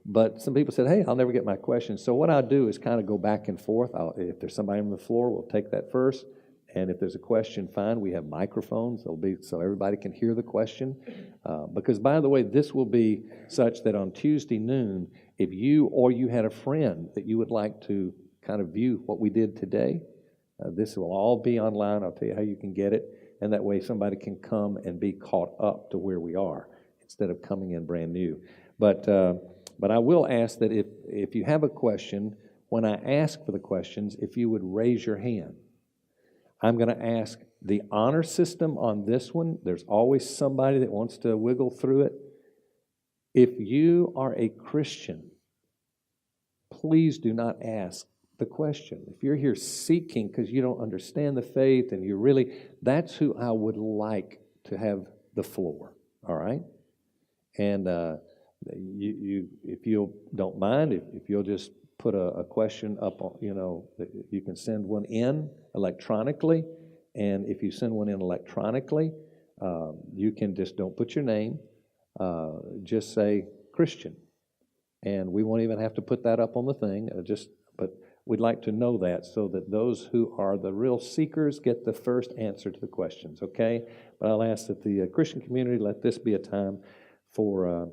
but some people said, hey, I'll never get my questions. So what I'll do is kind of go back and forth. If there's somebody on the floor, we'll take that first. And if there's a question, fine. We have microphones. They'll be so everybody can hear the question. Because, by the way, this will be such that on Tuesday noon, if you had a friend that you would like to kind of view what we did today, this will all be online. I'll tell you how you can get it. And that way somebody can come and be caught up to where we are instead of coming in brand new. But I will ask that if you have a question, when I ask for the questions, if you would raise your hand. I'm going to ask the honor system on this one. There's always somebody that wants to wiggle through it. If you are a Christian, please do not ask the question. If you're here seeking because you don't understand the faith and that's who I would like to have the floor, all right? And if you don't mind, if you'll just put a question up, you can send one in electronically, and if you send one in electronically, you can just don't put your name, just say Christian, and we won't even have to put that up on the thing, but we'd like to know that so that those who are the real seekers get the first answer to the questions, okay? But I'll ask that the Christian community let this be a time for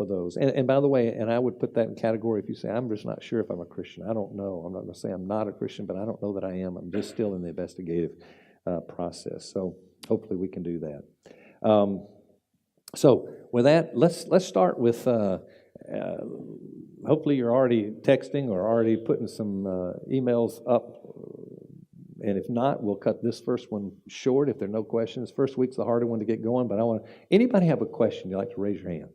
those. And by the way, and I would put that in category if you say, I'm just not sure if I'm a Christian. I don't know. I'm not going to say I'm not a Christian, but I don't know that I am. I'm just still in the investigative process. So hopefully we can do that. So with that, let's start with, hopefully you're already texting or already putting some emails up. And if not, we'll cut this first one short if there are no questions. First week's the harder one to get going, but anybody have a question you'd like to raise your hand?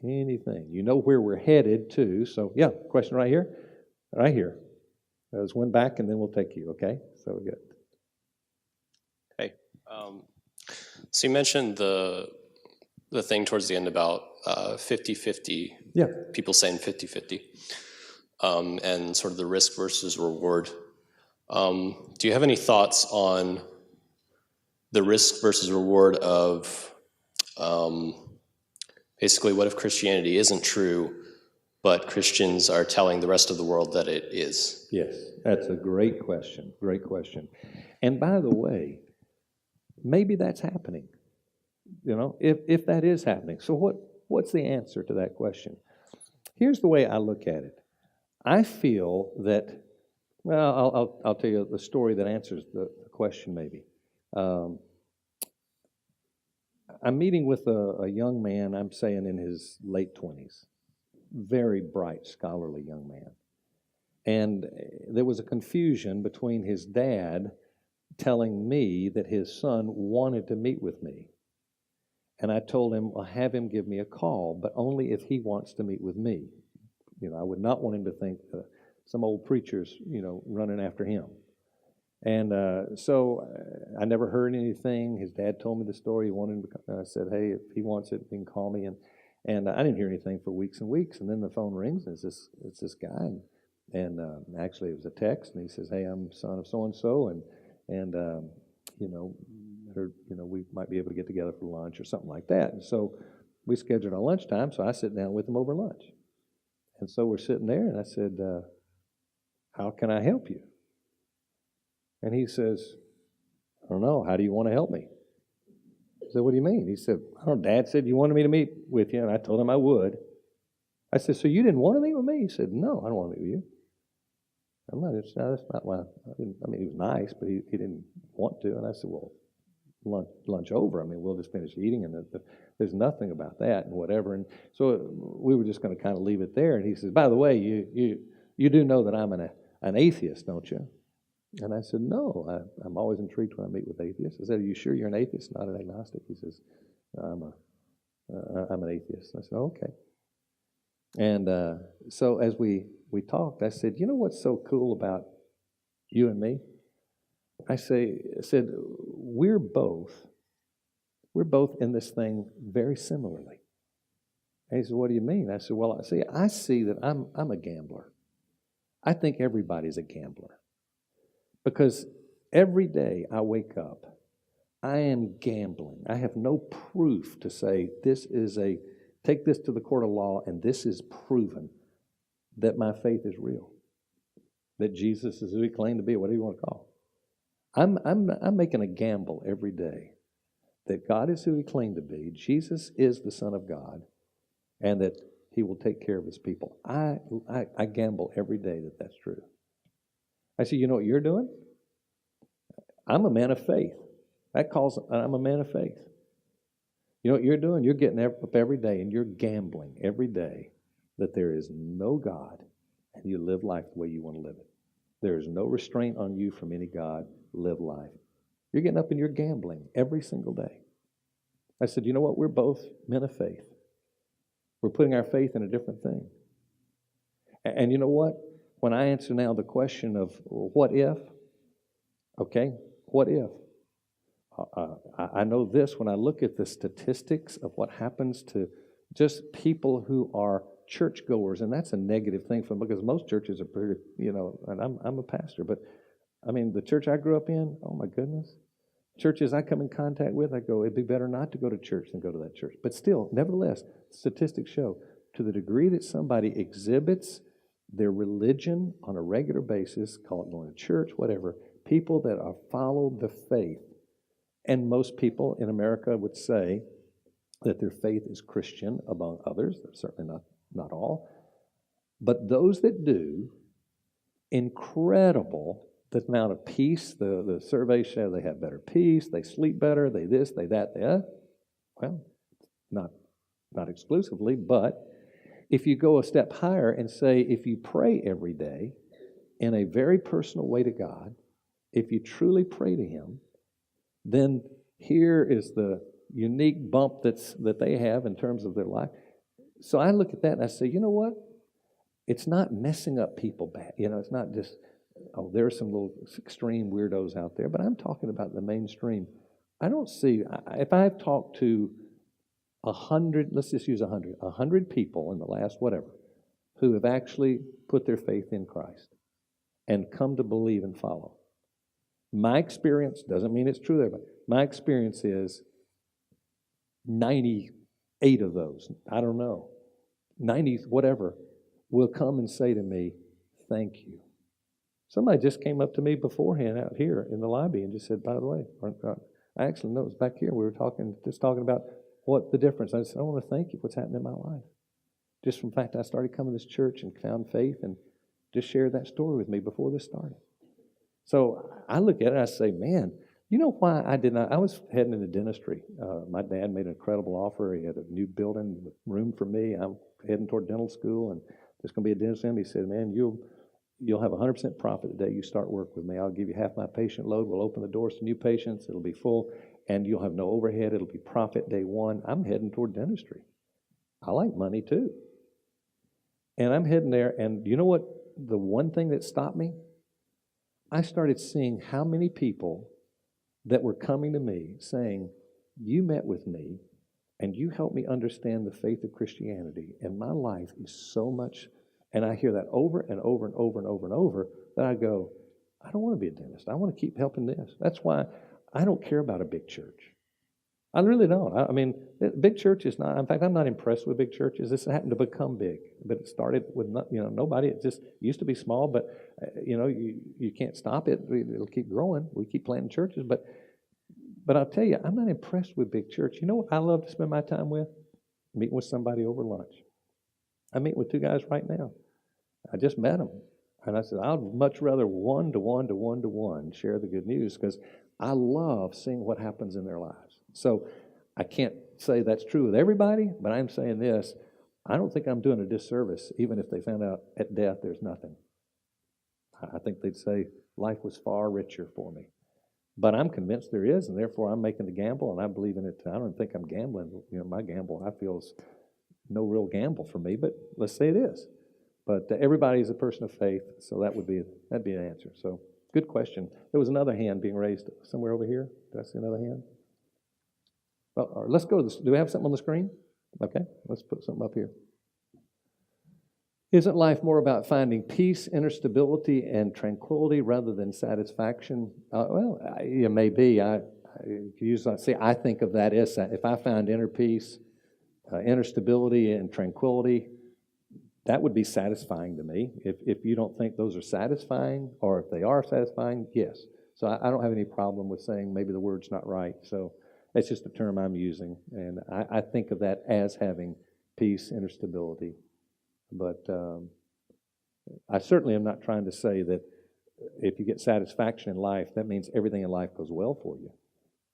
Anything. You know where we're headed to. So, yeah, question right here. Right here. There's one back, and then we'll take you, okay? So good. Hey. So you mentioned the thing towards the end about 50-50. Yeah. People saying 50-50. And sort of the risk versus reward. Do you have any thoughts on the risk versus reward of basically what if Christianity isn't true, but Christians are telling the rest of the world that it is? Yes, that's a great question. Great question. And by the way, maybe that's happening. You know, if that is happening. So what's the answer to that question? Here's the way I look at it. I feel that, well, I'll tell you the story that answers the question maybe. I'm meeting with a young man, I'm saying in his late 20s, very bright, scholarly young man. And there was a confusion between his dad telling me that his son wanted to meet with me. And I told him, well, have him give me a call, but only if he wants to meet with me. You know, I would not want him to think some old preacher's, running after him. And so I never heard anything. His dad told me the story. He wanted him to, I said, hey, if he wants it, he can call me. And I didn't hear anything for weeks and weeks. And then the phone rings, and it's this guy. And actually, it was a text. And he says, hey, I'm son of so-and-so. And we might be able to get together for lunch or something like that. And so we scheduled our lunchtime. So I sit down with him over lunch. And so we're sitting there, and I said, how can I help you? And he says, I don't know. How do you want to help me? I said, what do you mean? He said, I don't know. Dad said you wanted me to meet with you, and I told him I would. I said, so you didn't want to meet with me? He said, no, I don't want to meet with you. I'm not, that's not why. He was nice, but he didn't want to. And I said, well, lunch over. I mean, we'll just finish eating, and there's nothing about that and whatever. And so we were just going to kind of leave it there. And he says, by the way, you do know that I'm an atheist, don't you? And I said, no, I'm always intrigued when I meet with atheists. I said, are you sure you're an atheist, not an agnostic? He says, I'm an atheist. I said, okay. And so as we talked, I said, you know what's so cool about you and me? I said, we're both in this thing very similarly. And he said, what do you mean? I said, well, I see that I'm a gambler. I think everybody's a gambler. Because every day I wake up, I am gambling. I have no proof to say take this to the court of law, and this is proven that my faith is real, that Jesus is who he claimed to be, whatever you want to call. I'm making a gamble every day that God is who he claimed to be, Jesus is the Son of God, and that he will take care of his people. I gamble every day that that's true. I said, you know what you're doing? I'm a man of faith. I'm a man of faith. You know what you're doing? You're getting up every day and you're gambling every day that there is no God and you live life the way you want to live it. There is no restraint on you from any God. Live life. You're getting up and you're gambling every single day. I said, you know what? We're both men of faith. We're putting our faith in a different thing. And you know what? When I answer now the question of what if, okay, what if? I know this when I look at the statistics of what happens to just people who are churchgoers, and that's a negative thing for them because most churches are pretty, and I'm a pastor, but I mean, the church I grew up in, oh my goodness, churches I come in contact with, I go, it'd be better not to go to church than go to that church. But still, nevertheless, statistics show to the degree that somebody exhibits their religion on a regular basis, call it going to church, whatever, people that are followed the faith. And most people in America would say that their faith is Christian among others. They're certainly not all. But those that do, incredible the amount of peace. The surveys show they have better peace, they sleep better, they this, they that, well, not exclusively, but if you go a step higher and say if you pray every day in a very personal way to God, if you truly pray to him, then here is the unique bump that they have in terms of their life. So I look at that and I say, you know what? It's not messing up people bad. It's not just, there are some little extreme weirdos out there, but I'm talking about the mainstream. I don't see, if I've talked to 100, let's just use 100 people in the last whatever, who have actually put their faith in Christ and come to believe and follow. My experience, doesn't mean it's true there, but my experience is 98 of those, I don't know, 90 whatever, will come and say to me, thank you. Somebody just came up to me beforehand out here in the lobby and just said, by the way, I actually know it was back here. We were talking about what the difference. I said, I want to thank you for what's happened in my life. Just from the fact I started coming to this church and found faith, and just shared that story with me before this started. So I look at it and I say, man, you know why I did not? I was heading into dentistry. My dad made an incredible offer. He had a new building with room for me. I'm heading toward dental school, and there's going to be a dentist in. He said, man, you'll have 100% profit the day you start work with me. I'll give you half my patient load. We'll open the doors to new patients. It'll be full, and you'll have no overhead. It'll be profit day one. I'm heading toward dentistry. I like money too. And I'm heading there, and you know what? The one thing that stopped me? I started seeing how many people that were coming to me saying, you met with me, and you helped me understand the faith of Christianity, and my life is so much. And I hear that over and over and over and over and over, that I go, I don't want to be a dentist. I want to keep helping this. That's why I don't care about a big church. I really don't. I mean, big church is not, in fact, I'm not impressed with big churches. This happened to become big, but it started with, nobody. It just used to be small, but, you can't stop it. It'll keep growing. We keep planting churches, but I'll tell you, I'm not impressed with big church. You know what I love to spend my time with? Meeting with somebody over lunch. I'm meeting with two guys right now. I just met them. And I said, I'd much rather one-to-one share the good news, because I love seeing what happens in their lives. So I can't say that's true with everybody, but I'm saying this, I don't think I'm doing a disservice, even if they found out at death there's nothing. I think they'd say life was far richer for me. But I'm convinced there is, and therefore I'm making the gamble, and I believe in it. I don't think I'm gambling. My gamble, I feel, is no real gamble for me, but let's say it is. But everybody's a person of faith, so that'd be an answer. So good question. There was another hand being raised somewhere over here. Did I see another hand? Well, let's go to this. Do we have something on the screen? Okay, let's put something up here. Isn't life more about finding peace, inner stability, and tranquility rather than satisfaction? Well, it may be. I think of that as if I found inner peace, inner stability, and tranquility, that would be satisfying to me. If you don't think those are satisfying, or if they are satisfying, yes. So I don't have any problem with saying maybe the word's not right. So that's just a term I'm using, and I think of that as having peace, inner stability. But I certainly am not trying to say that if you get satisfaction in life, that means everything in life goes well for you.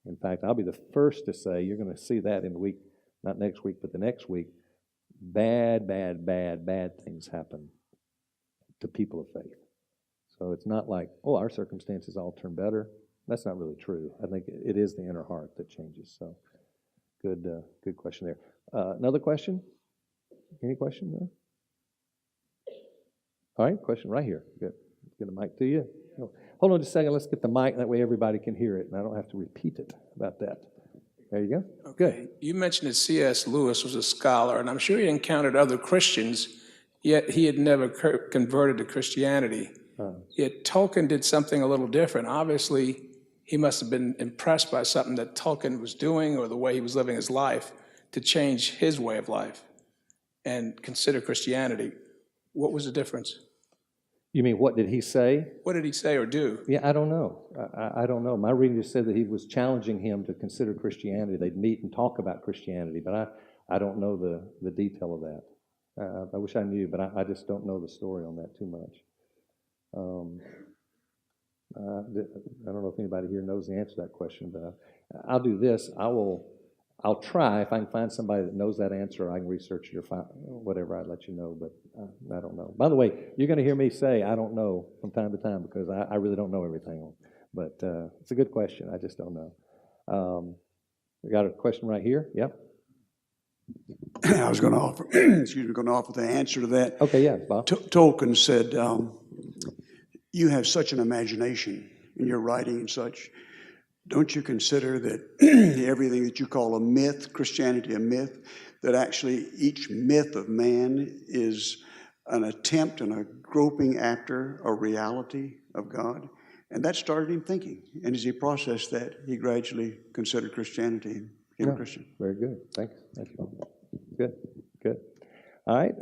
In fact, I'll be the first to say you're going to see that in the week, not next week, but the next week. Bad things happen to people of faith. So it's not like, our circumstances all turn better. That's not really true. I think it is the inner heart that changes. So good question there. Another question? Any question there? All right, question right here. Good. Get a mic to you. Hold on just a second. Let's get the mic. That way everybody can hear it, and I don't have to repeat it about that. There you go. Okay. Good. You mentioned that C.S. Lewis was a scholar, and I'm sure he encountered other Christians, yet he had never converted to Christianity. Yet Tolkien did something a little different. Obviously, he must have been impressed by something that Tolkien was doing or the way he was living his life to change his way of life and consider Christianity. What was the difference? You mean, what did he say? What did he say or do? Yeah, I don't know. I don't know. My reading just said that he was challenging him to consider Christianity. They'd meet and talk about Christianity, but I don't know the detail of that. I wish I knew, but I just don't know the story on that too much. I don't know if anybody here knows the answer to that question, but I'll do this. I'll try. If I can find somebody that knows that answer, I can research it or whatever, I'd let you know, but I don't know. By the way, you're going to hear me say I don't know from time to time because I really don't know everything. But it's a good question. I just don't know. We got a question right here. Yep. I was going to offer, the answer to that. Okay, yeah, Bob. Tolkien said, you have such an imagination in your writing and such. Don't you consider that everything that you call a myth, Christianity a myth, that actually each myth of man is an attempt and a groping after a reality of God? And that started him thinking. And as he processed that, he gradually considered Christianity and became a Christian. Very good. Thanks. Thank you. Good. Good. All right.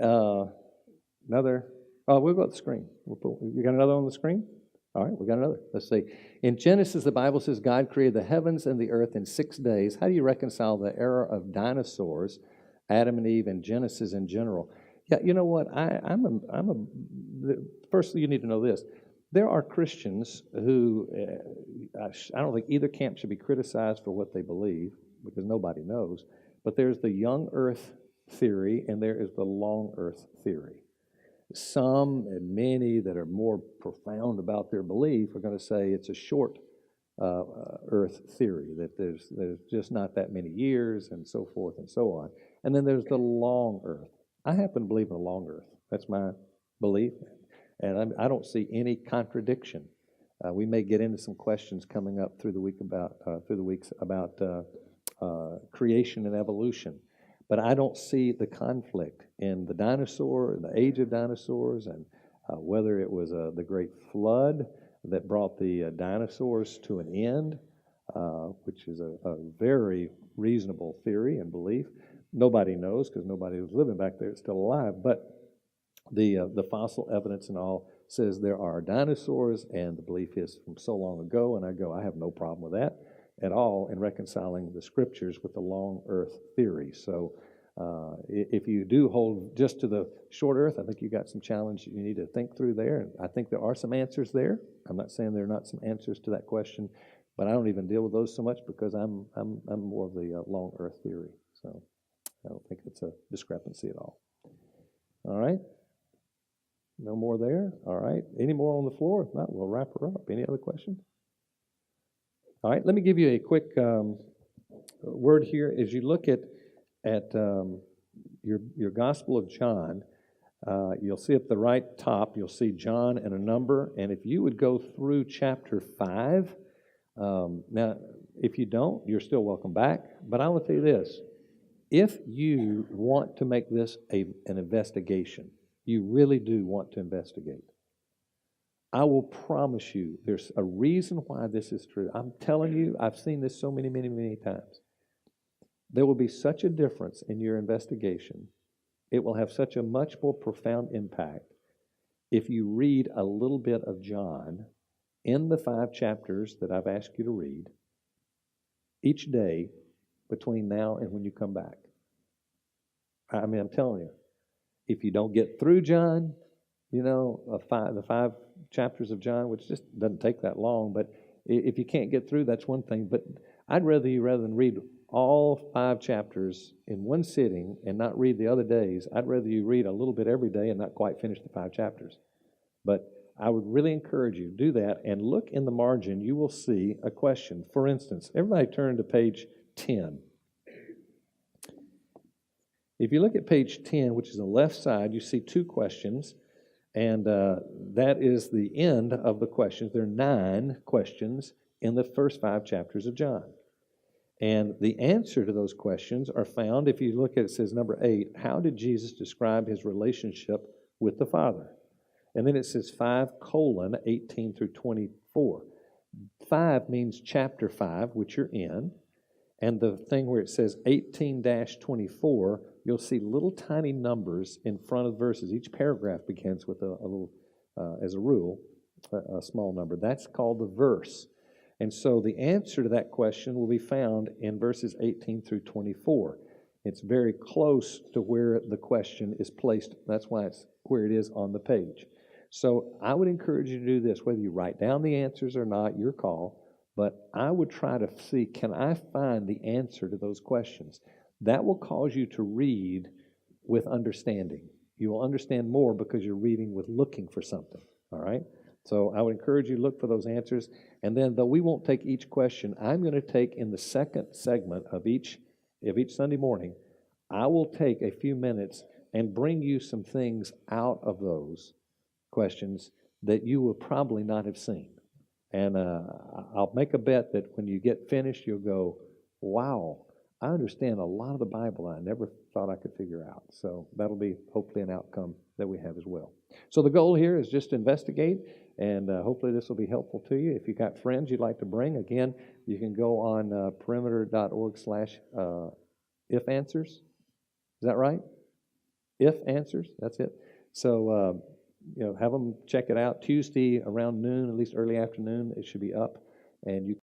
Another. Oh, we'll go to the screen. You got another on the screen? All right, we got another. Let's see. In Genesis, the Bible says God created the heavens and the earth in 6 days. How do you reconcile the era of dinosaurs, Adam and Eve, and Genesis in general? Yeah, you know what? Firstly, you need to know this. There are Christians who, I don't think either camp should be criticized for what they believe, because nobody knows, but there's the young earth theory and there is the long earth theory. Some and many that are more profound about their belief are going to say it's a short earth theory, that there's just not that many years and so forth and so on. And then there's the long earth. I happen to believe in a long earth. That's my belief. And I don't see any contradiction. We may get into some questions coming up through the weeks about creation and evolution, but I don't see the conflict in the dinosaur, the age of dinosaurs, and whether it was the great flood that brought the dinosaurs to an end, which is a very reasonable theory and belief. Nobody knows because nobody who's living back there is still alive, but the fossil evidence and all says there are dinosaurs, and the belief is from so long ago, and I have no problem with that at all in reconciling the scriptures with the long earth theory. So if you do hold just to the short earth, I think you got some challenge you need to think through there, and I think there are some answers there. I'm not saying there are not some answers to that question, but I don't even deal with those so much because I'm more of the long earth theory. So I don't think it's a discrepancy at all. All right. No more there? All right. Any more on the floor? If not, we'll wrap her up. Any other questions? All right. Let me give you a quick word here. As you look at your Gospel of John, you'll see at the right top, you'll see John and a number. And if you would go through chapter 5, now, if you don't, you're still welcome back. But I will tell you this. If you want to make this an investigation, you really do want to investigate, I will promise you there's a reason why this is true. I'm telling you, I've seen this so many, many, many times. There will be such a difference in your investigation. It will have such a much more profound impact if you read a little bit of John in the 5 chapters that I've asked you to read each day between now and when you come back. I mean, I'm telling you, if you don't get through John, the 5 chapters of John, which just doesn't take that long, but if you can't get through, that's one thing. But I'd rather than read all 5 chapters in one sitting and not read the other days, I'd rather you read a little bit every day and not quite finish the 5 chapters. But I would really encourage you to do that, and look in the margin. You will see a question. For instance, everybody turn to page 10. If you look at page 10, which is the left side, you see 2 questions, and that is the end of the questions. There are 9 questions in the first 5 chapters of John. And the answer to those questions are found, if you look at it, says number 8, how did Jesus describe his relationship with the Father? And then it says 5:18 through 24. 5 means chapter 5, which you're in. And the thing where it says 18-24, you'll see little tiny numbers in front of verses. Each paragraph begins with a little, as a rule, a small number. That's called the verse. And so the answer to that question will be found in verses 18 through 24. It's very close to where the question is placed. That's why it's where it is on the page. So I would encourage you to do this, whether you write down the answers or not, your call. But I would try to see, can I find the answer to those questions? That will cause you to read with understanding. You will understand more because you're reading with looking for something, all right? So I would encourage you to look for those answers. And then, though we won't take each question, I'm going to take in the second segment of each Sunday morning, I will take a few minutes and bring you some things out of those questions that you will probably not have seen. And I'll make a bet that when you get finished, you'll go, wow, I understand a lot of the Bible I never thought I could figure out. So that'll be hopefully an outcome that we have as well. So the goal here is just to investigate and hopefully this will be helpful to you. If you've got friends you'd like to bring, again, you can go on perimeter.org/if answers. Is that right? If answers, that's it. So, have them check it out Tuesday around noon, at least early afternoon. It should be up, and you